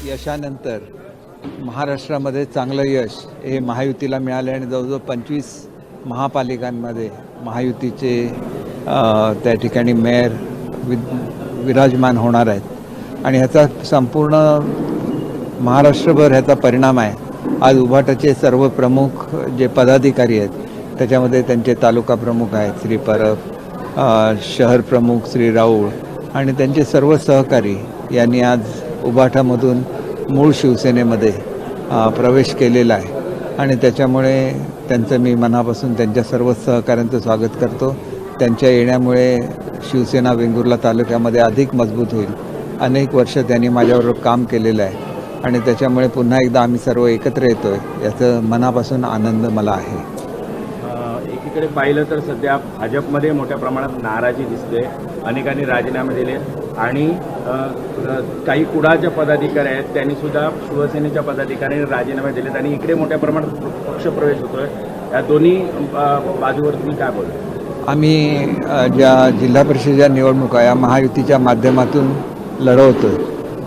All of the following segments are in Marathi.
यशानंतर महाराष्ट्रामध्ये चांगलं यश हे महायुतीला मिळाले आणि जवळजवळ 25 महापालिकांमध्ये महायुतीचे त्या ठिकाणी मेयर विराजमान होणार आहेत आणि ह्याचा संपूर्ण महाराष्ट्रभर ह्याचा परिणाम आहे. आज उभाटाचे सर्व प्रमुख जे पदाधिकारी आहेत त्याच्यामध्ये त्यांचे तालुका प्रमुख आहेत श्री परब, शहर प्रमुख श्री राऊळ आणि त्यांचे सर्व सहकारी यांनी आज उभाटामधून मूळ शिवसेनेमध्ये प्रवेश केलेला आहे आणि त्याच्यामुळे त्यांचं मी मनापासून त्यांच्या सर्व सहकाऱ्यांचं स्वागत करतो. त्यांच्या येण्यामुळे शिवसेना वेंगुर्ला तालुक्यामध्ये अधिक मजबूत होईल. अनेक वर्ष त्यांनी माझ्याबरोबर काम केलेलं आहे आणि त्याच्यामुळे पुन्हा एकदा आम्ही सर्व एकत्र येतो आहे याचं मनापासून आनंद मला आहे. एकीकडे पाहिलं तर सध्या भाजपमध्ये मोठ्या प्रमाणात नाराजी दिसते. अनेकांनी राजीनामे दिले आणि काही कुडाच्या पदाधिकारी आहेत त्यांनी सुद्धा शिवसेनेच्या पदाधिकाऱ्यांनी राजीनामे दिलेत आणि इकडे मोठ्या प्रमाणात पक्षप्रवेश होतोय. या दोन्ही बाजूवर तुम्ही काय बोलता? आम्ही ज्या जिल्हा परिषदेच्या निवडणुका या महायुतीच्या माध्यमातून लढवतो.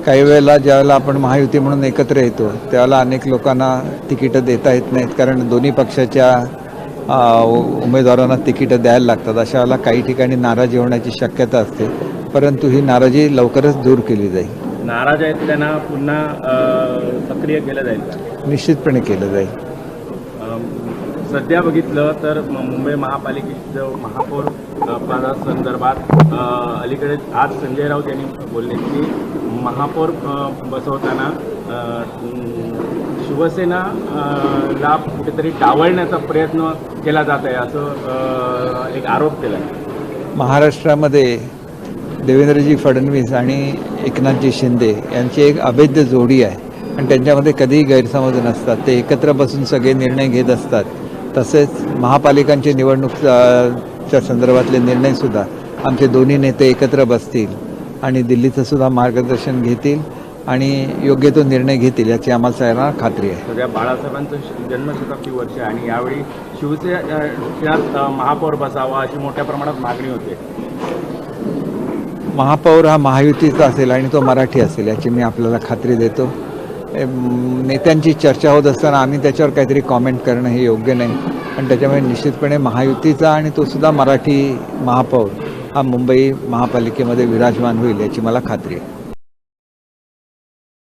काही वेळेला ज्यावेळेला आपण महायुती म्हणून एकत्र येतो त्यावेळेला अनेक लोकांना तिकीटं देता येत नाहीत कारण दोन्ही पक्षाच्या उमेदवारांना तिकीटं द्यायला लागतात. अशा वेळेला काही ठिकाणी नाराजी होण्याची शक्यता असते, परंतु ही नाराजी लवकरच दूर केली जाईल. नाराज आहेत त्यांना पुन्हा सक्रिय केलं जाईल का? निश्चितपणे केलं जाईल. सध्या बघितलं तर मुंबई महापालिकेचं महापौर पदासंदर्भात अलीकडे आज संजय राऊत यांनी बोलले की महापौर बसवताना शिवसेनाला कुठेतरी डावलण्याचा प्रयत्न केला जात आहे असं एक आरोप केला आहे. महाराष्ट्रामध्ये देवेंद्रजी फडणवीस आणि एकनाथजी शिंदे यांची एक अभेद्य जोडी आहे आणि त्यांच्यामध्ये कधीही गैरसमज नसतात. ते एकत्र बसून सगळे निर्णय घेत असतात. तसेच महापालिकांची निवडणूकच्या संदर्भातले निर्णयसुद्धा आमचे दोन्ही नेते एकत्र बसतील आणि दिल्लीचं सुद्धा मार्गदर्शन घेतील आणि योग्य तो निर्णय घेतील याची आम्हाला सगळ्यांना खात्री आहे. सध्या बाळासाहेबांचं जन्मशताब्दी वर्ष आणि यावेळी शिवसेनेत महापौर बसावा अशी मोठ्या प्रमाणात मागणी होते. महापौर हा महायुतीचा असेल आणि तो मराठी असेल याची मी आपल्याला खात्री देतो. नेत्यांची चर्चा होत असताना आम्ही त्याच्यावर काहीतरी कॉमेंट करणं हे योग्य नाही आणि त्याच्यामुळे निश्चितपणे महायुतीचा आणि तो सुद्धा मराठी महापौर हा मुंबई महापालिकेमध्ये विराजमान होईल याची मला खात्री आहे.